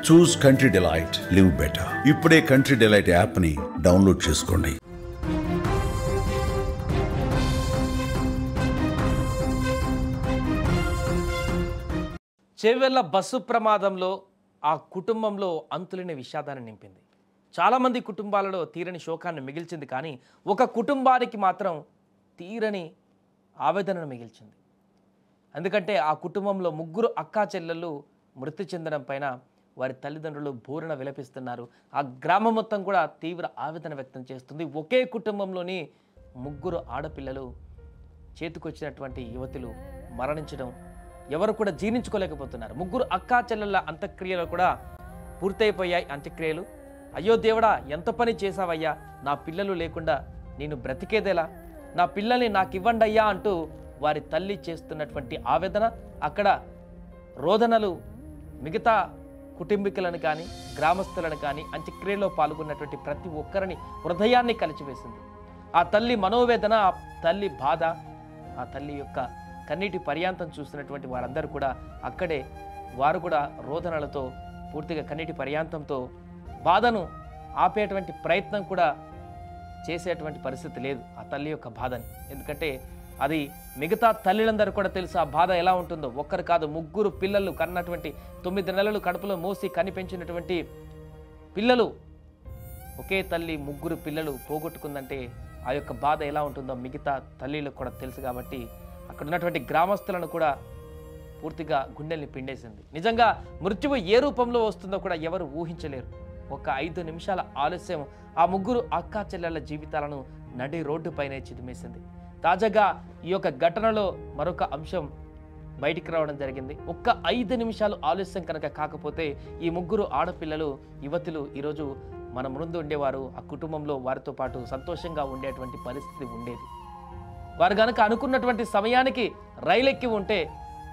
చూస్ country delight, live better. ఇప్పుడే country delight యాప్ని download చేసుకోండి. చేవెళ్ల బస్సు ప్రమాదంలో ఆ కుటుంబంలో అంతులేని విషాదాన్ని నింపింది. చాలామంది కుటుంబాలలో తీరని శోకాన్ని మిగిల్చింది, కానీ ఒక కుటుంబానికి మాత్రం తీరని ఆవేదనను మిగిల్చింది. ఎందుకంటే ఆ కుటుంబంలో ముగ్గురు అక్కా చెల్లెళ్ళు మృతి చెందడం పైన వారి తల్లిదండ్రులు బోరున విలపిస్తున్నారు. ఆ గ్రామం మొత్తం కూడా తీవ్ర ఆవేదన వ్యక్తం చేస్తుంది. ఒకే కుటుంబంలోని ముగ్గురు ఆడపిల్లలు, చేతికొచ్చినటువంటి యువతులు మరణించడం ఎవరు కూడా జీర్ణించుకోలేకపోతున్నారు. ముగ్గురు అక్కా చెల్లెళ్ళ అంత్యక్రియలు కూడా పూర్తయిపోయాయి. అంత్యక్రియలు, అయ్యో దేవుడా ఎంత పని చేశావయ్యా, నా పిల్లలు లేకుండా నేను బ్రతికేదేలా, నా పిల్లల్ని నాకు ఇవ్వండి అయ్యా అంటూ వారి తల్లి చేస్తున్నటువంటి ఆవేదన, అక్కడ రోదనలు మిగతా కుటుంబీకులను కానీ గ్రామస్తులను కానీ అంత్యక్రియలో పాల్గొన్నటువంటి ప్రతి ఒక్కరిని హృదయాన్ని కలిచివేసింది. ఆ తల్లి మనోవేదన, ఆ తల్లి బాధ, ఆ తల్లి యొక్క కన్నీటి పర్యాంతం చూస్తున్నటువంటి వారందరూ కూడా అక్కడే వారు కూడా రోదనలతో పూర్తిగా కన్నీటి పర్యాంతంతో బాధను ఆపేటువంటి ప్రయత్నం కూడా చేసేటువంటి పరిస్థితి లేదు ఆ తల్లి యొక్క బాధని. ఎందుకంటే అది మిగతా తల్లిలందరూ కూడా తెలుసు ఆ బాధ ఎలా ఉంటుందో. ఒక్కరు కాదు, ముగ్గురు పిల్లలు కన్నటువంటి 9 నెలలు కడుపులో మోసి కనిపెంచినటువంటి పిల్లలు, ఒకే తల్లి ముగ్గురు పిల్లలు పోగొట్టుకుందంటే ఆ యొక్క బాధ ఎలా ఉంటుందో మిగతా తల్లిలకు కూడా తెలుసు. కాబట్టి అక్కడ ఉన్నటువంటి గ్రామస్తులను కూడా పూర్తిగా గుండెల్ని పిండేసింది. నిజంగా మృత్యువు ఏ రూపంలో వస్తుందో కూడా ఎవరు ఊహించలేరు. ఒక 5 నిమిషాల ఆలస్యం ఆ ముగ్గురు అక్కా చెల్లెళ్ళ జీవితాలను నడి రోడ్డుపైనే చిదిమేసింది. తాజాగా ఈ యొక్క ఘటనలో మరొక అంశం బయటికి రావడం జరిగింది. ఒక్క 5 నిమిషాలు ఆలస్యం కనుక కాకపోతే ఈ ముగ్గురు ఆడపిల్లలు, యువతులు ఈరోజు మన ముందు ఉండేవారు. ఆ కుటుంబంలో వారితో పాటు సంతోషంగా ఉండేటువంటి పరిస్థితి ఉండేది. వారు కనుక అనుకున్నటువంటి సమయానికి రైలు ఎక్కి ఉంటే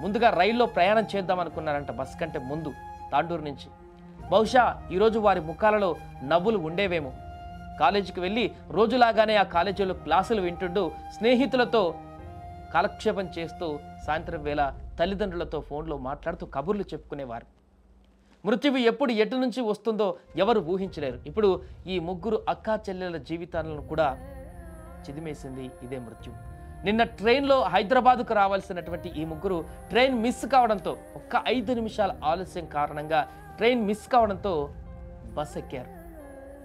ముందుగా రైల్లో ప్రయాణం చేద్దాం అనుకున్నారంట, బస్ కంటే ముందు తాండూరు నుంచి. బహుశా ఈరోజు వారి ముఖాలలో నవ్వులు ఉండేవేమో. కాలేజీకి వెళ్ళి రోజులాగానే ఆ కాలేజీలో క్లాసులు వింటుంటూ స్నేహితులతో కాలక్షేపం చేస్తూ సాయంత్రం వేళ తల్లిదండ్రులతో ఫోన్లో మాట్లాడుతూ కబుర్లు చెప్పుకునేవారు. మృత్యువు ఎప్పుడు ఎటు నుంచి వస్తుందో ఎవరు ఊహించలేరు. ఇప్పుడు ఈ ముగ్గురు అక్కా చెల్లెల జీవితాలను కూడా చిదిమేసింది ఇదే మృత్యు. నిన్న ట్రైన్లో హైదరాబాద్కు రావాల్సినటువంటి ఈ ముగ్గురు ట్రైన్ మిస్ కావడంతో, ఒక్క 5 నిమిషాల ఆలస్యం కారణంగా ట్రైన్ మిస్ కావడంతో బస్ ఎక్కారు.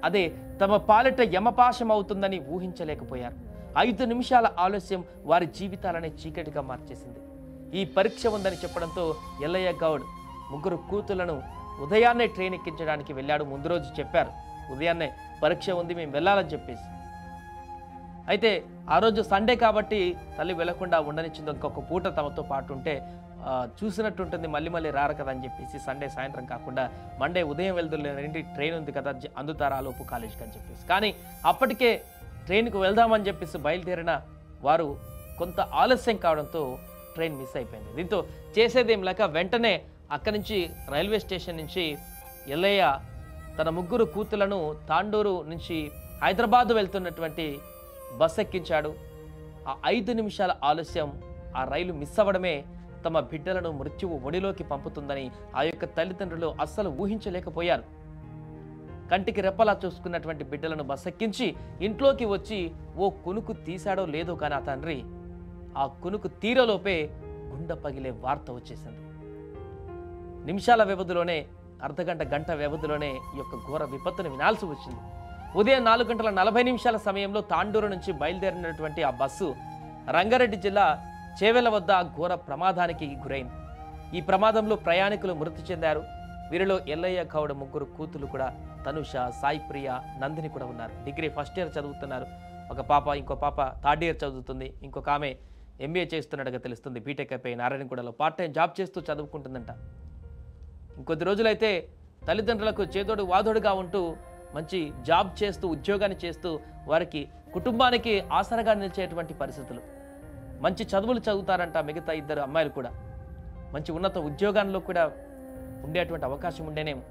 అదే తమ పాలిట యమపాశం అవుతుందని ఊహించలేకపోయారు. 5 నిమిషాల ఆలస్యం వారి జీవితాలనే చీకటిగా మార్చేసింది. ఈ పరీక్ష ఉందని చెప్పడంతో ఎల్లయ్య గౌడ్ ముగ్గురు కూతుళ్లను ఉదయాన్నే ట్రైన్ ఎక్కించడానికి వెళ్ళాడు. ముందు రోజు చెప్పారు, ఉదయాన్నే పరీక్ష ఉంది, మేము వెళ్ళాలని చెప్పేసి. అయితే ఆ రోజు సండే కాబట్టి తల్లి వెళ్లకుండా ఉండనిచ్చింది. ఇంకొక పూట తమతో పాటు ఉంటే చూసినట్టు ఉంటుంది, మళ్ళీ మళ్ళీ రారు కదా అని చెప్పేసి సండే సాయంత్రం కాకుండా మండే ఉదయం వెళ్తులేంటి, ట్రైన్ ఉంది కదా అందుతారా లోపు కాలేజీకి అని చెప్పేసి. కానీ అప్పటికే ట్రైన్కు వెళ్దామని చెప్పేసి బయలుదేరిన వారు కొంత ఆలస్యం కావడంతో ట్రైన్ మిస్ అయిపోయింది. దీంతో చేసేదేం లేక వెంటనే అక్కడి నుంచి రైల్వే స్టేషన్ నుంచి ఎల్లయ్య తన ముగ్గురు కూతులను తాండూరు నుంచి హైదరాబాద్ వెళ్తున్నటువంటి బస్ ఎక్కించాడు. ఆ 5 నిమిషాల ఆలస్యం, ఆ రైలు మిస్ అవ్వడమే తమ బిడ్డలను మృత్యువు ఒడిలోకి పంపుతుందని ఆ యొక్క తల్లిదండ్రులు అస్సలు ఊహించలేకపోయారు. కంటికి రెప్పలా చూసుకున్నటువంటి బిడ్డలను బస్ ఎక్కించి ఇంట్లోకి వచ్చి ఓ కునుకు తీశాడో లేదో కానీ ఆ తండ్రి ఆ కునుకు తీరలోపే గుండె పగిలే వార్త వచ్చేసింది. నిమిషాల వ్యవధిలోనే, అర్ధగంట గంట వ్యవధిలోనే ఈ యొక్క ఘోర విపత్తును వినాల్సి వచ్చింది. ఉదయం 4:40 సమయంలో తాండూరు నుంచి బయలుదేరినటువంటి ఆ బస్సు రంగారెడ్డి జిల్లా చేవెళ్ల వద్ద ఘోర ప్రమాదానికి గురైంది. ఈ ప్రమాదంలో ప్రయాణికులు మృతి చెందారు. వీరిలో ఎల్లయ్య గౌడ్ ముగ్గురు కూతులు కూడా తనుష, సాయి ప్రియ, నందిని కూడా ఉన్నారు. డిగ్రీ ఫస్ట్ ఇయర్ చదువుతున్నారు. ఒక పాప, ఇంకో పాప థర్డ్ ఇయర్ చదువుతుంది. ఇంకొక ఆమె ఎంబీఏ చేస్తున్నట్టుగా తెలుస్తుంది. బీటెక్ అయిపోయి నారాయణగూడలో పార్ట్ టైం జాబ్ చేస్తూ చదువుకుంటుందంట. ఇంకొద్ది రోజులైతే తల్లిదండ్రులకు చేదోడు వాదోడుగా ఉంటూ మంచి జాబ్ చేస్తూ ఉద్యోగాన్ని చేస్తూ వారికి కుటుంబానికి ఆసరగా నిలిచేటువంటి పరిస్థితులు. మంచి చదువులు చదువుతారంట మిగతా 2 అమ్మాయిలు కూడా. మంచి ఉన్నత ఉద్యోగాల్లో కూడా ఉండేటువంటి అవకాశం ఉండేనేమో.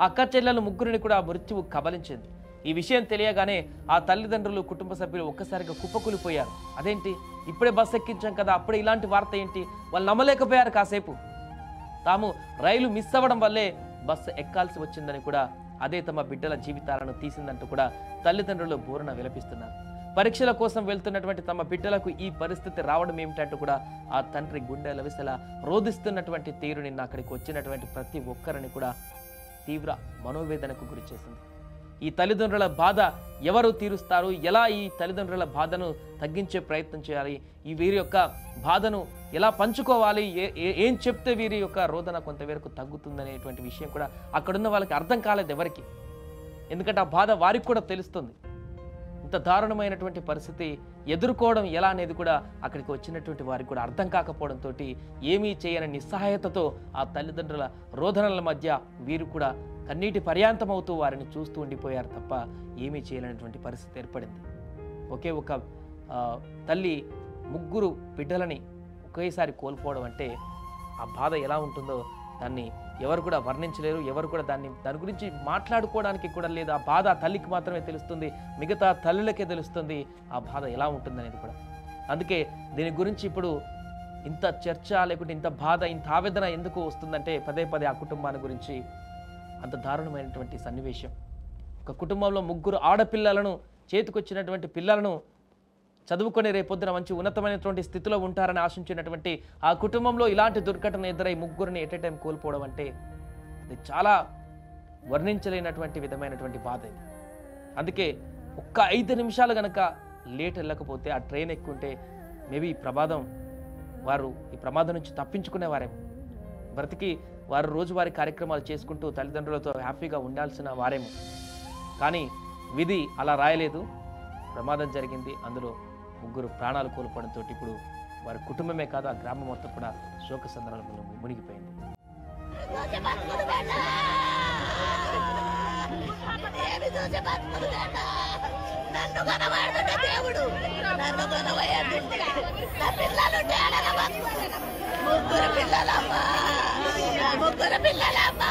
ఆ అక్క చెల్లెలు ముగ్గురిని కూడా మృత్యువు కబలించింది. ఈ విషయం తెలియగానే ఆ తల్లిదండ్రులు, కుటుంబ సభ్యులు ఒక్కసారిగా కుప్పకూలిపోయారు. అదేంటి, ఇప్పుడే బస్ ఎక్కించాం కదా, అప్పుడే ఇలాంటి వార్త ఏంటి? వాళ్ళు నమ్మలేకపోయారు. కాసేపు తాము రైలు మిస్ అవ్వడం వల్లే బస్సు ఎక్కాల్సి వచ్చిందని కూడా, అదే తమ బిడ్డల జీవితాలను తీసిందంటూ కూడా తల్లిదండ్రులు బోరున విలపిస్తున్నారు. పరీక్షల కోసం వెళ్తున్నటువంటి తమ బిడ్డలకు ఈ పరిస్థితి రావడం ఏమిటంటూ కూడా ఆ తండ్రి గుండె లవిసలా రోధిస్తున్నటువంటి తీరు నిన్న అక్కడికి వచ్చినటువంటి ప్రతి ఒక్కరిని కూడా తీవ్ర మనోవేదనకు గురి చేసింది. ఈ తల్లిదండ్రుల బాధ ఎవరు తీరుస్తారు, ఎలా ఈ తల్లిదండ్రుల బాధను తగ్గించే ప్రయత్నం చేయాలి, ఈ వీరి యొక్క బాధను ఎలా పంచుకోవాలి, ఏం చెప్తే వీరి యొక్క రోదన కొంతవరకు తగ్గుతుందనేటువంటి విషయం కూడా అక్కడున్న వాళ్ళకి అర్థం కాలేదు ఎవరికి. ఎందుకంటే ఆ బాధ వారికి కూడా తెలుస్తుంది. ఇంత దారుణమైనటువంటి పరిస్థితి ఎదుర్కోవడం ఎలా అనేది కూడా అక్కడికి వచ్చినటువంటి వారికి కూడా అర్థం కాకపోవడంతో ఏమీ చేయని నిస్సహాయతతో ఆ తల్లిదండ్రుల రోదనల మధ్య వీరు కూడా కన్నీటి పర్యాంతమవుతూ వారిని చూస్తూ ఉండిపోయారు తప్ప ఏమీ చేయలేనటువంటి పరిస్థితి ఏర్పడింది. ఒకే ఒక తల్లి 3 బిడ్డలని ఒకేసారి కోల్పోవడం అంటే ఆ బాధ ఎలా ఉంటుందో దాన్ని ఎవరు కూడా వర్ణించలేరు. ఎవరు కూడా దాని గురించి మాట్లాడుకోవడానికి కూడా లేదు. ఆ బాధ ఆ తల్లికి మాత్రమే తెలుస్తుంది, మిగతా తల్లులకే తెలుస్తుంది ఆ బాధ ఎలా ఉంటుందనేది కూడా. అందుకే దీని గురించి ఇప్పుడు ఇంత చర్చ లేకుంటే ఇంత బాధ, ఇంత ఆవేదన ఎందుకు వస్తుందంటే పదే పదే ఆ కుటుంబాన్ని గురించి అంత దారుణమైనటువంటి సన్నివేశం. ఒక కుటుంబంలో 3 ఆడపిల్లలను, చేతికొచ్చినటువంటి పిల్లలను చదువుకొని రేపొద్దున మంచి ఉన్నతమైనటువంటి స్థితిలో ఉంటారని ఆశించినటువంటి ఆ కుటుంబంలో ఇలాంటి దుర్ఘటన ఎదురై 3ని ఎట్ ఎ టైం కోల్పోవడం అంటే అది చాలా వర్ణించలేనటువంటి విధమైనటువంటి బాధ ఇది. అందుకే ఒక్క 5 నిమిషాలు కనుక లేట్ వెళ్ళకపోతే, ఆ ట్రైన్ ఎక్కుంటే మేబీ ఈ ప్రమాదం నుంచి తప్పించుకునేవారేమో, బ్రతికి వారు రోజువారీ కార్యక్రమాలు చేసుకుంటూ తల్లిదండ్రులతో హ్యాపీగా ఉండాల్సిన వారేమో. కానీ విధి అలా రాయలేదు, ప్రమాదం జరిగింది. అందులో 3 ప్రాణాలు కోల్పోవడంతో ఇప్పుడు వారి కుటుంబమే కాదు ఆ గ్రామం మొత్తం కూడా శోక సందర్భంలో మునిగిపోయింది. ముగ్గురు పిల్లలమ్మా